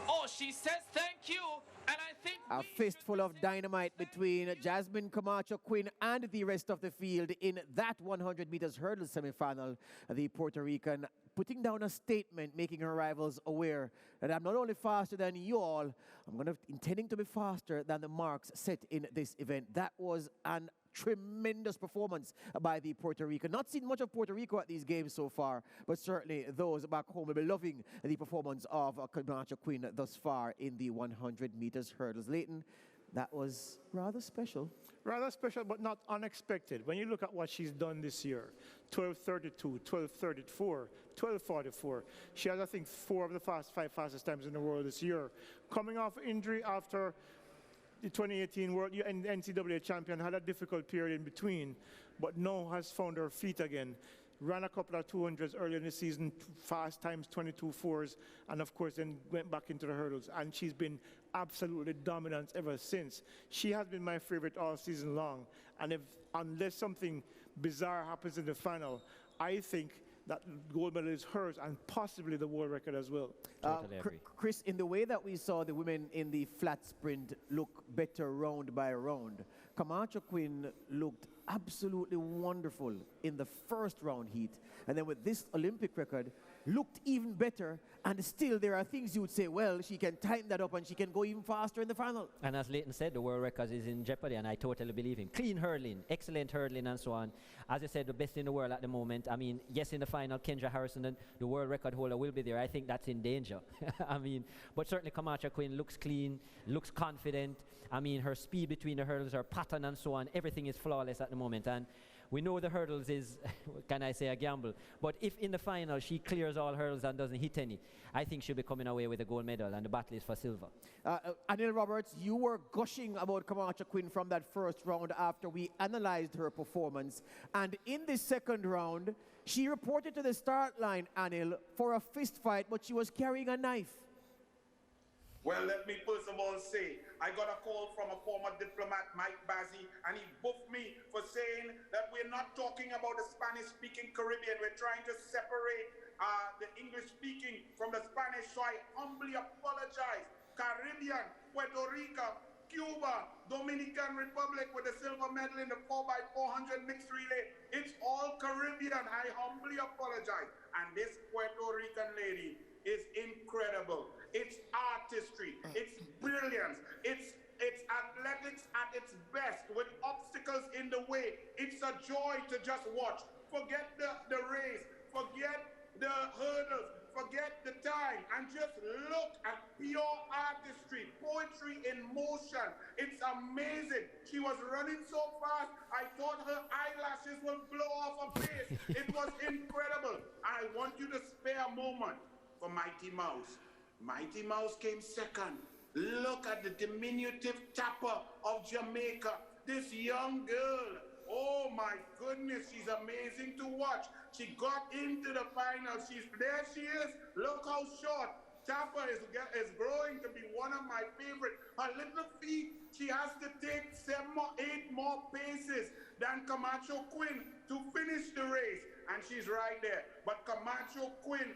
Oh, she says thank you. And I think a fistful of dynamite between Jasmine Camacho Quinn and the rest of the field in that 100 meters hurdle semifinal. The Puerto Rican putting down a statement, making her rivals aware that I'm not only faster than you all, I'm intending to be faster than the marks set in this event. That was an tremendous performance by the Puerto Rican. Not seen much of Puerto Rico at these games so far, but certainly those back home will be loving the performance of Camacho Quinn thus far in the 100 meters hurdles. Leighton, that was rather special. Rather special, but not unexpected. When you look at what she's done this year, 12:32, 12:34, 12:44. She has, I think, 4 of the five fastest times in the world this year. Coming off injury after the 2018 World NCAA champion, had a difficult period in between, but now has found her feet again. Ran a couple of 200s earlier in the season, fast times 22.4s, and of course then went back into the hurdles. And she's been absolutely dominant ever since. She has been my favorite all season long. And unless something bizarre happens in the final, I think that gold medal is hers and possibly the world record as well. Totally agree. Chris, in the way that we saw the women in the flat sprint look better round by round, Camacho Quinn looked absolutely wonderful in the first round heat. And then with this Olympic record, looked even better. And still there are things you would say, well, she can tighten that up and she can go even faster in the final. And as Leighton said, the world record is in jeopardy, and I totally believe him. Clean hurling, excellent hurling, and so on. As I said, the best in the world at the moment. I mean, yes, in the final, Kendra Harrison, the world record holder, will be there. I think that's in danger. I mean, but certainly Camacho Quinn looks clean, looks confident. I mean, her speed between the hurdles, her pattern, and so on, everything is flawless at the moment. And we know the hurdles is, can I say, a gamble. But if in the final she clears all hurdles and doesn't hit any, I think she'll be coming away with a gold medal, and the battle is for silver. Anil Roberts, you were gushing about Camacho Quinn from that first round after we analyzed her performance. And in the second round, she reported to the start line, Anil, for a fist fight, but she was carrying a knife. Well, let me first of all say, I got a call from a former diplomat, Mike Bazzi, and he booked me for saying that we're not talking about the Spanish-speaking Caribbean. We're trying to separate the English-speaking from the Spanish, so I humbly apologize. Caribbean, Puerto Rico, Cuba, Dominican Republic with the silver medal in the 4x400 mixed relay. It's all Caribbean. I humbly apologize. And this Puerto Rican lady is incredible. It's artistry, it's brilliance, it's athletics at its best with obstacles in the way. It's a joy to just watch. Forget the race, forget the hurdles, forget the time, and just look at pure artistry, poetry in motion. It's amazing. She was running so fast, I thought her eyelashes would blow off her face. It was incredible. I want you to spare a moment for Mighty Mouse. Mighty Mouse came second. Look at the diminutive tapper of Jamaica. This young girl, oh my goodness, she's amazing to watch. She got into the final. There she is. Look how short. Tapper is growing to be one of my favorite. Her little feet, she has to take 7 or 8 more paces than Camacho Quinn to finish the race. And she's right there. But Camacho Quinn,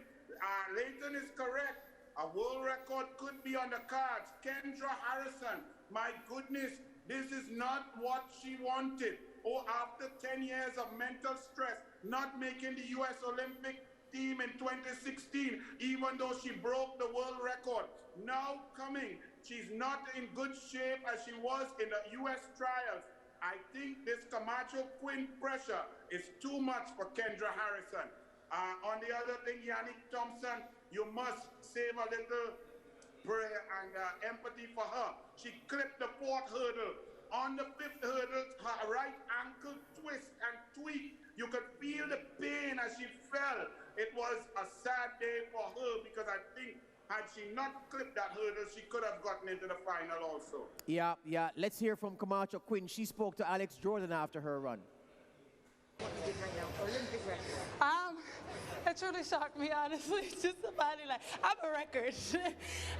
Leighton is correct. A world record could be on the cards. Kendra Harrison, my goodness, this is not what she wanted. Oh, after 10 years of mental stress, not making the U.S. Olympic team in 2016, even though she broke the world record. Now coming, she's not in good shape as she was in the U.S. trials. I think this Camacho Quinn pressure is too much for Kendra Harrison. On the other thing, Yannick Thompson, you must save a little prayer and empathy for her. She clipped the 4th hurdle. On the 5th hurdle, her right ankle twist and tweak. You could feel the pain as she fell. It was a sad day for her because I think Had she not clipped that hurdle, she could have gotten into the final also. Yeah. Let's hear from Camacho Quinn. She spoke to Alex Jordan after her run. It truly shocked me, honestly. Just somebody like, I'm a record.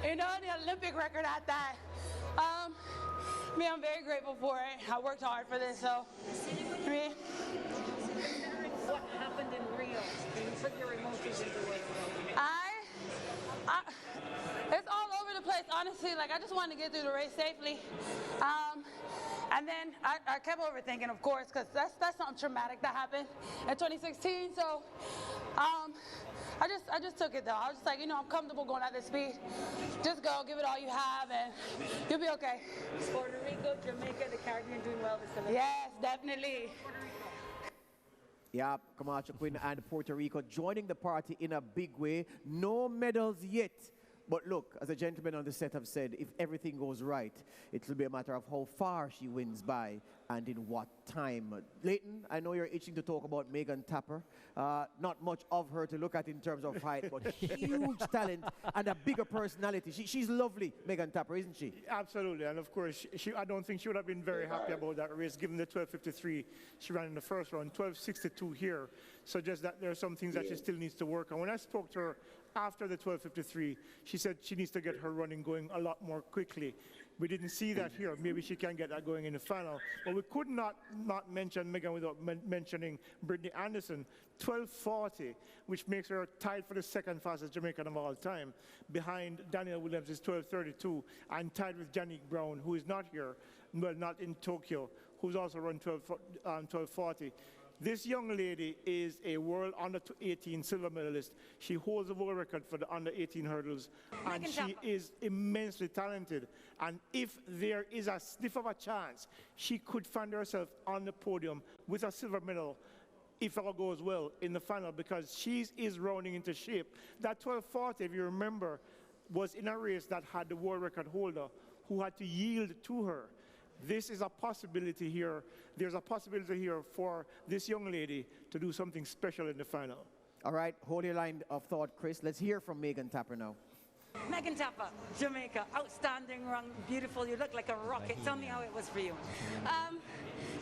You know, the Olympic record at that. I'm very grateful for it. I worked hard for this, so. What happened in Rio? You put your emotions into words. It's all over the place, honestly. Like, I just wanted to get through the race safely. And then I kept overthinking, of course, because that's something traumatic that happened in 2016. So I just took it, though. I was just like, you know, I'm comfortable going at this speed. Just go, give it all you have, and you'll be okay. Puerto Rico, Jamaica, the Caribbean doing well this Olympics. Yes, definitely. Yeah, Camacho Quinn and Puerto Rico joining the party in a big way. No medals yet. But look, as a gentleman on the set have said, if everything goes right, it will be a matter of how far she wins by and in what time. Leighton, I know you're itching to talk about Megan Tapper. Not much of her to look at in terms of height, but huge talent and a bigger personality. She's lovely, Megan Tapper, isn't she? Absolutely, and of course, I don't think she would have been very happy about that race, given the 12:53 she ran in the first round. 12:62 here suggests that there are some things that she still needs to work on. When I spoke to her after the 12:53, she said she needs to get her running going a lot more quickly. We didn't see that here. Maybe she can get that going in the final. But we could not mention Megan without mentioning Brittany Anderson, 12:40, which makes her tied for the second fastest Jamaican of all time, behind Danielle Williams' 12:32, and tied with Janique Brown, who is not here, well, not in Tokyo, who's also run 12:40. This young lady is a world under-18 silver medalist. She holds the world record for the under-18 hurdles, and she is immensely talented. And if there is a sniff of a chance, she could find herself on the podium with a silver medal, if all goes well, in the final, because she is rounding into shape. That 12:40, if you remember, was in a race that had the world record holder who had to yield to her. This is a possibility here. There's a possibility here for this young lady to do something special in the final. All right, hold your line of thought, Chris. Let's hear from Megan Tapper now. Megan Tapper, Jamaica, outstanding run, beautiful. You look like a rocket. Tell me how it was for you.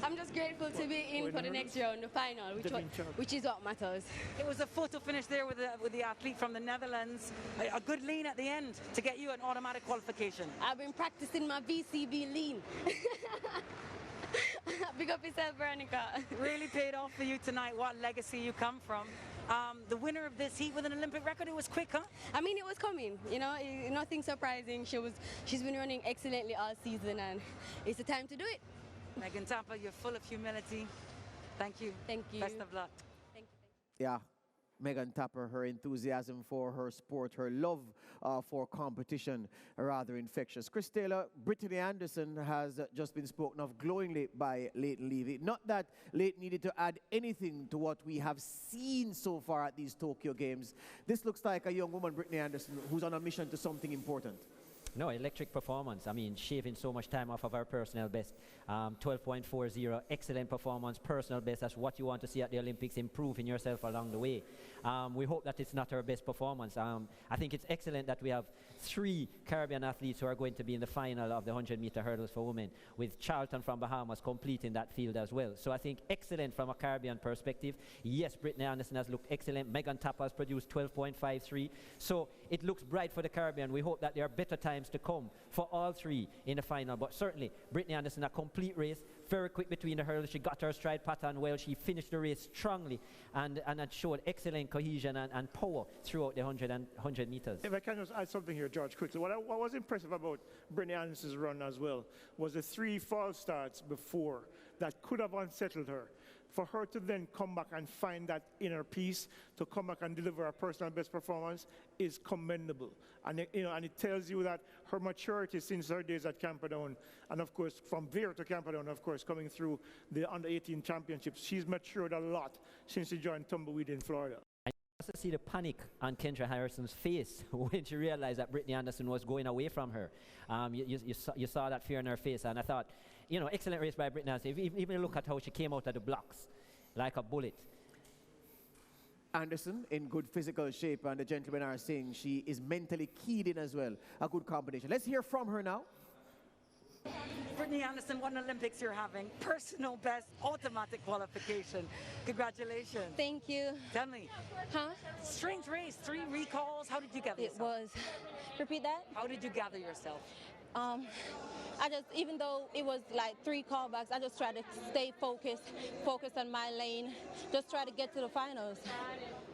I'm just grateful to be in for the next round, the final, which is what matters. It was a photo finish there with the athlete from the Netherlands. A good lean at the end to get you an automatic qualification. I've been practicing my VCB lean. Big up yourself, Veronica. Really paid off for you tonight. What legacy you come from. The winner of this heat with an Olympic record, it was quick, huh? I mean, it was coming, you know, nothing surprising. She's been running excellently all season, and it's the time to do it. Megan Tapper, you're full of humility. Thank you. Thank you. Best of luck. Thank you. Yeah, Megan Tapper, her enthusiasm for her sport, her love for competition, rather infectious. Chris Taylor, Brittany Anderson has just been spoken of glowingly by Leighton Levy. Not that Leighton needed to add anything to what we have seen so far at these Tokyo Games. This looks like a young woman, Brittany Anderson, who's on a mission to something important. No, electric performance. I mean, shaving so much time off of our personal best. 12.40, excellent performance, personal best. That's what you want to see at the Olympics, improving yourself along the way. We hope that it's not our best performance. I think it's excellent that we have 3 Caribbean athletes who are going to be in the final of the 100-meter hurdles for women, with Charlton from Bahamas completing that field as well. So I think excellent from a Caribbean perspective. Yes, Brittany Anderson has looked excellent. Megan Tapper has produced 12.53. So it looks bright for the Caribbean. We hope that there are better times to come for all 3 in the final. But certainly, Brittany Anderson, a complete race, very quick between the hurdles. She got her stride pattern well. She finished the race strongly and showed excellent cohesion and power throughout the 100 meters. If I can just add something here, George, quickly. What was impressive about Brittany Anderson's run as well was the 3 false starts before that could have unsettled her. For her to then come back and find that inner peace, to come back and deliver a personal best performance, is commendable. And it tells you that her maturity since her days at Camperdown, and of course from there to Camperdown, of course, coming through the under-18 championships, she's matured a lot since she joined Tumbleweed in Florida. I also see the panic on Kendra Harrison's face when she realized that Brittany Anderson was going away from her. You saw that fear in her face, and I thought, you know, excellent race by Brittany Anderson. Even look at how she came out of the blocks like a bullet. Anderson in good physical shape, and the gentlemen are saying she is mentally keyed in as well. A good combination. Let's hear from her now. Brittany Anderson, what an Olympics you're having. Personal best, automatic qualification. Congratulations. Thank you. Tell me. Huh? Strange race, 3 recalls. How did you gather yourself? It was. Repeat that? How did you gather yourself? I just, even though it was like 3 callbacks, I just tried to stay focused on my lane, just try to get to the finals.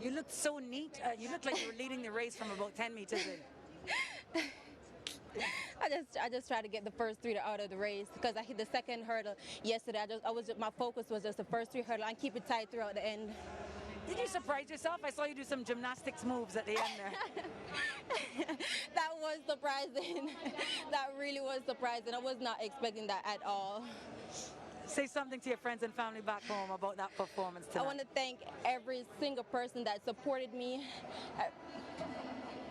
You looked so neat. You looked like you were leading the race from about 10 meters in. I just tried to get the first 3 out of the race because I hit the second hurdle yesterday. My focus was just the first 3 hurdles and keep it tight throughout the end. Did you surprise yourself? I saw you do some gymnastics moves at the end there. That was surprising. That really was surprising. I was not expecting that at all. Say something to your friends and family back home about that performance tonight. I want to thank every single person that supported me.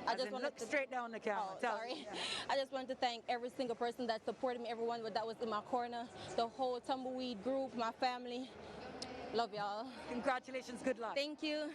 I just want to look straight down the camera. Oh, sorry. I just want to thank every single person that supported me, everyone that was in my corner, the whole tumbleweed group, my family. Love y'all. Congratulations. Good luck. Thank you.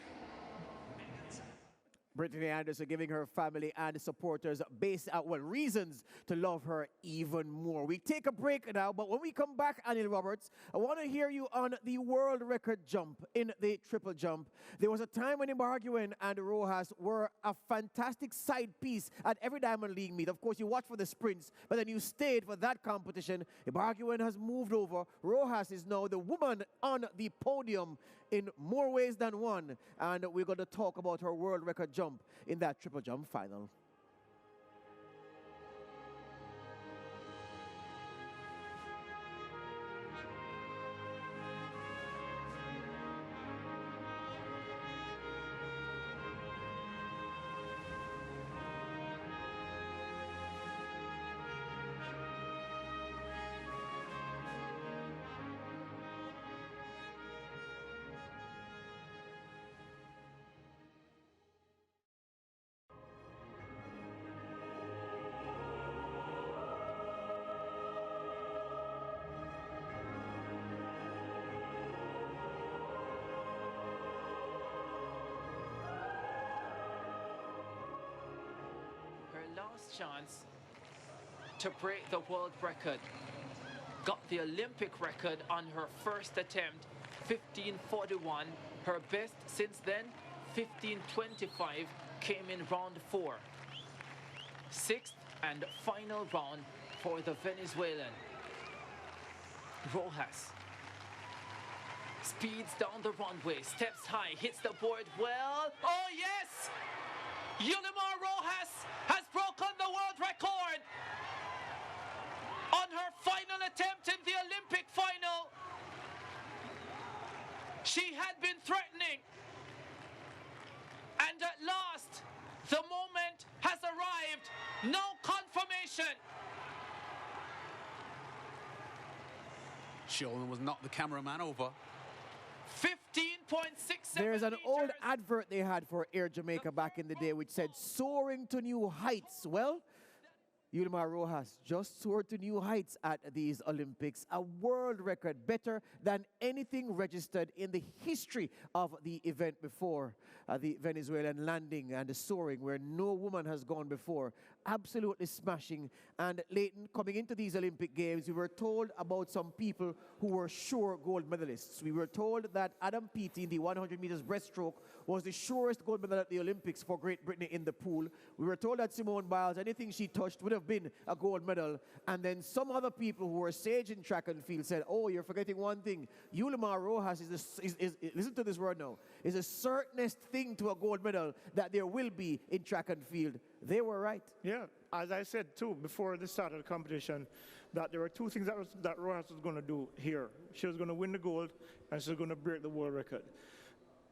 Brittany Anderson giving her family and supporters reasons to love her even more. We take a break now, but when we come back, Anil Roberts, I want to hear you on the world record jump in the triple jump. There was a time when Ibarguen and Rojas were a fantastic side piece at every Diamond League meet. Of course, you watch for the sprints, but then you stayed for that competition. Ibarguen has moved over. Rojas is now the woman on the podium in more ways than one, and we're going to talk about her world record jump in that triple jump final. Chance to break the world record. Got the Olympic record on her first attempt, 15:41. Her best since then, 15:25, came in round 4. 6th and final round for the Venezuelan. Rojas speeds down the runway, steps high, hits the board well. Oh yes! Yulimar Rojas has broken the world record on her final attempt in the Olympic final. She had been threatening, and at last the moment has arrived. No confirmation. Sheldon was not the cameraman over. 15.67 There's an meters. old advert they had for Air Jamaica back in the day which said, soaring to new heights. Well, Yulimar Rojas just soared to new heights at these Olympics. A world record, better than anything registered in the history of the event before. The Venezuelan landing and the soaring where no woman has gone before. Absolutely smashing. And Leighton, coming into these Olympic Games, we were told about some people who were sure gold medalists. We were told that Adam Peaty in the 100 meters breaststroke was the surest gold medal at the Olympics for Great Britain in the pool. We were told that Simone Biles, anything she touched would have been a gold medal. And then some other people who were sage in track and field said, oh, you're forgetting one thing. Yulimar Rojas listen to this word now, is a certainest thing to a gold medal that there will be in track and field. They were right. Yeah, as I said too before the start of the competition, that there were 2 things that Rojas was going to do here. She was going to win the gold, and she was going to break the world record.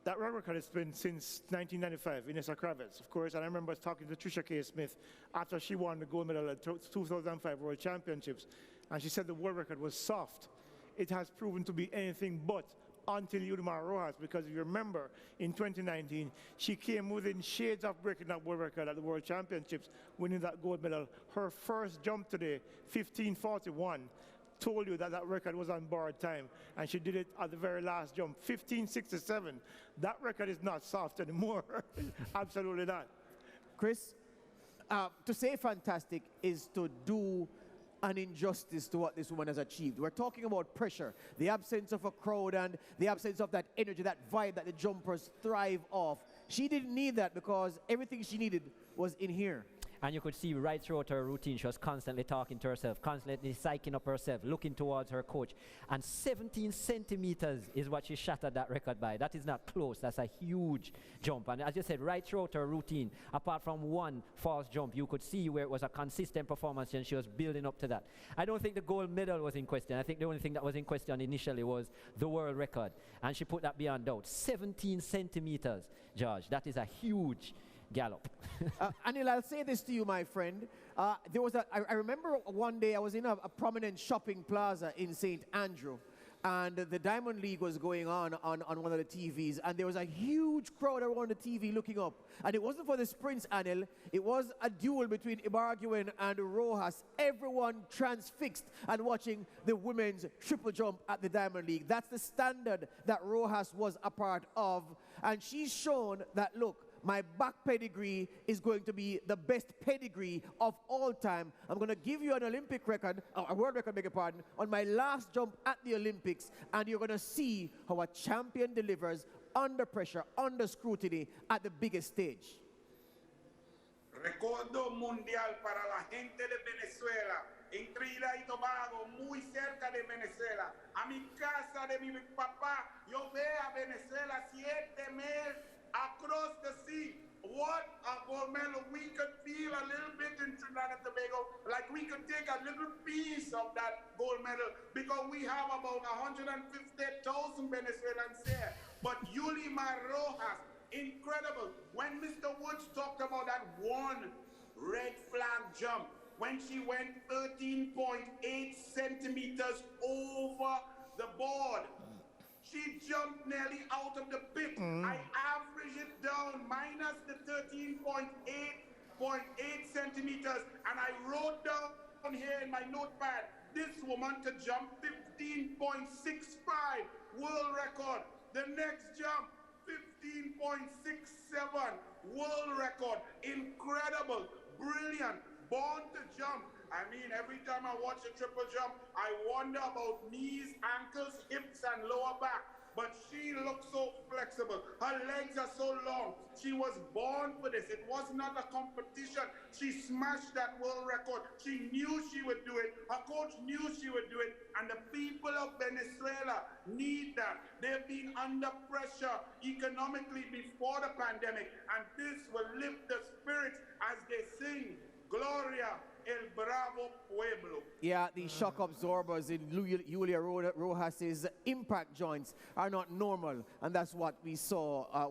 That world record has been since 1995, Inessa Kravets, of course, and I remember talking to Tricia K. Smith after she won the gold medal at 2005 World Championships, and she said the world record was soft. It has proven to be anything but until Yulimar Rojas, because if you remember, in 2019, she came within shades of breaking that world record at the World Championships, winning that gold medal. Her first jump today, 15:41, told you that that record was on borrowed time, and she did it at the very last jump, 15:67. That record is not soft anymore. Absolutely not. Chris, to say fantastic is to do an injustice to what this woman has achieved. We're talking about pressure, the absence of a crowd and the absence of that energy, that vibe that the jumpers thrive off. She didn't need that because everything she needed was in here. And you could see right throughout her routine, she was constantly talking to herself, constantly psyching up herself, looking towards her coach. And 17 centimeters is what she shattered that record by. That is not close. That's a huge jump. And as you said, right throughout her routine, apart from one false jump, you could see where it was a consistent performance and she was building up to that. I don't think the gold medal was in question. I think the only thing that was in question initially was the world record. And she put that beyond doubt. 17 centimeters, George. That is a huge gallop. Anil, I'll say this to you, my friend. I remember one day I was in a prominent shopping plaza in St. Andrew, and the Diamond League was going on one of the TVs, and there was a huge crowd around the TV looking up. And it wasn't for the sprints, Anil. It was a duel between Ibarguen and Rojas. Everyone transfixed and watching the women's triple jump at the Diamond League. That's the standard that Rojas was a part of. And she's shown that, look, my back pedigree is going to be the best pedigree of all time. I'm going to give you an Olympic record, a world record, beg your pardon, on my last jump at the Olympics, and you're going to see how a champion delivers under pressure, under scrutiny, at the biggest stage. Recuerdo mundial para la gente de Venezuela, en Trinidad y Tobago, muy cerca de Venezuela. A mi casa de mi papá, yo veo a Venezuela 7 mil across the sea. What a gold medal. We could feel a little bit in Trinidad and Tobago, like we could take a little piece of that gold medal, because we have about 150,000 Venezuelans there. But Yulima Rojas, incredible. When Mr. Woods talked about that one red flag jump, when she went 13.8 centimeters over the board, she jumped nearly out of the pit. I averaged it down minus the 13.8 centimeters, and I wrote down here in my notepad, this woman to jump 15.65 world record. The next jump, 15.67 world record. Incredible, brilliant, born to jump. I mean, every time I watch a triple jump, I wonder about knees, ankles, hips, and lower back. But she looks so flexible. Her legs are so long. She was born for this. It was not a competition. She smashed that world record. She knew she would do it. Her coach knew she would do it. And the people of Venezuela need that. They've been under pressure economically before the pandemic. And this will lift the spirits as they sing Gloria El Bravo Pueblo. Yeah, the shock absorbers in Julia Rojas's impact joints are not normal, and that's what we saw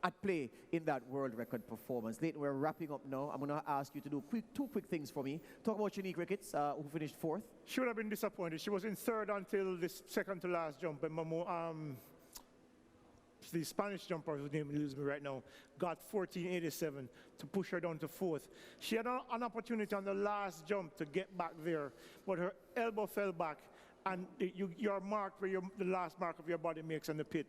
at play in that world record performance. Leighton, we're wrapping up now. I'm going to ask you to do two quick things for me. Talk about Shanique Ricketts, who finished 4th. She would have been disappointed. She was in 3rd until this second to last jump, and the Spanish jumper, whose name eludes me right now, got 14.87 to push her down to 4th. She had an opportunity on the last jump to get back there, but her elbow fell back, and your mark where the last mark of your body makes on the pit.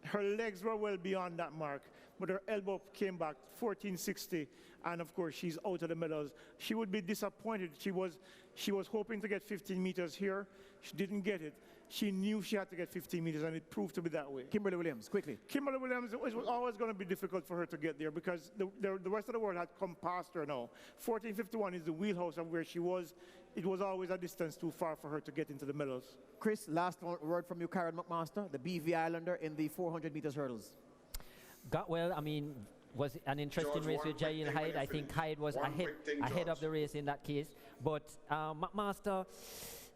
Her legs were well beyond that mark, but her elbow came back 14.60, and of course she's out of the medals. She would be disappointed. She was hoping to get 15 meters here. She didn't get it. She knew she had to get 15 meters, and it proved to be that way. Kimberly Williams, quickly. Kimberly Williams, it was always going to be difficult for her to get there because the rest of the world had come past her now. 14.51 is the wheelhouse of where she was. It was always a distance too far for her to get into the medals. Chris, last word from you, Karen McMaster, the BV Islander in the 400 meters hurdles. Got well, I mean, was an interesting race with Jael Hyde. I think Hyde was ahead of the race in that case. But McMaster,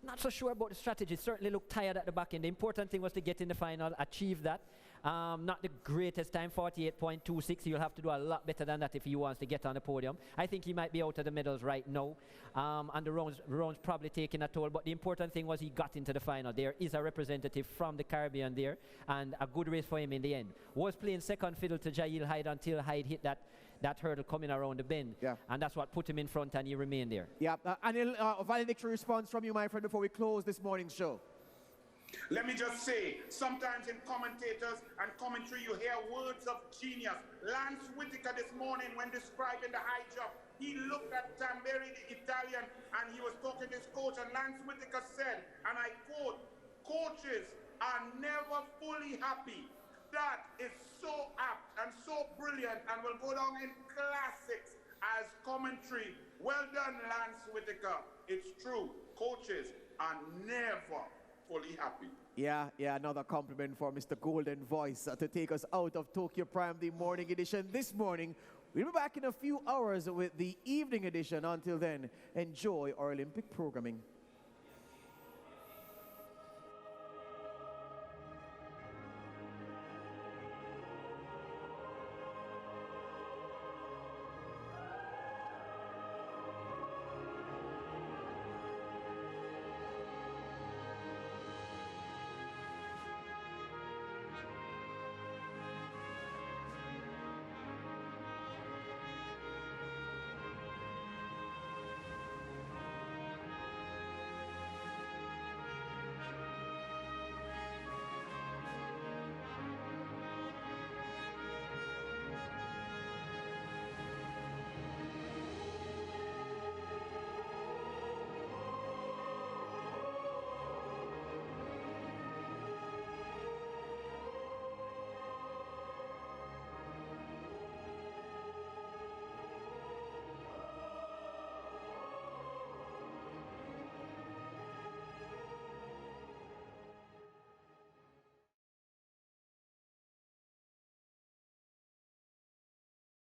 not so sure about the strategy. Certainly looked tired at the back end. The important thing was to get in the final, achieve that. Not the greatest time, 48.26. You'll have to do a lot better than that if he wants to get on the podium. I think he might be out of the medals right now. And the rounds probably taking a toll. But the important thing was he got into the final. There is a representative from the Caribbean there. And a good race for him in the end. Was playing second fiddle to Jael Hyde until Hyde hit that that hurdle coming around the bend. Yeah. And that's what put him in front, and he remained there. Yeah, Anil, valedictory response from you, my friend, before we close this morning's show. Let me just say, sometimes in commentators and commentary you hear words of genius. Lance Whitaker this morning, when describing the high jump, he looked at Tamberi, the Italian, and he was talking to his coach, and Lance Whitaker said, and I quote, "Coaches are never fully happy." That is so apt and so brilliant and will go down in classics as commentary. Well done, Lance Whitaker. It's true. Coaches are never fully happy. Yeah, another compliment for Mr. Golden Voice to take us out of Tokyo Prime, the morning edition this morning. We'll be back in a few hours with the evening edition. Until then, enjoy our Olympic programming.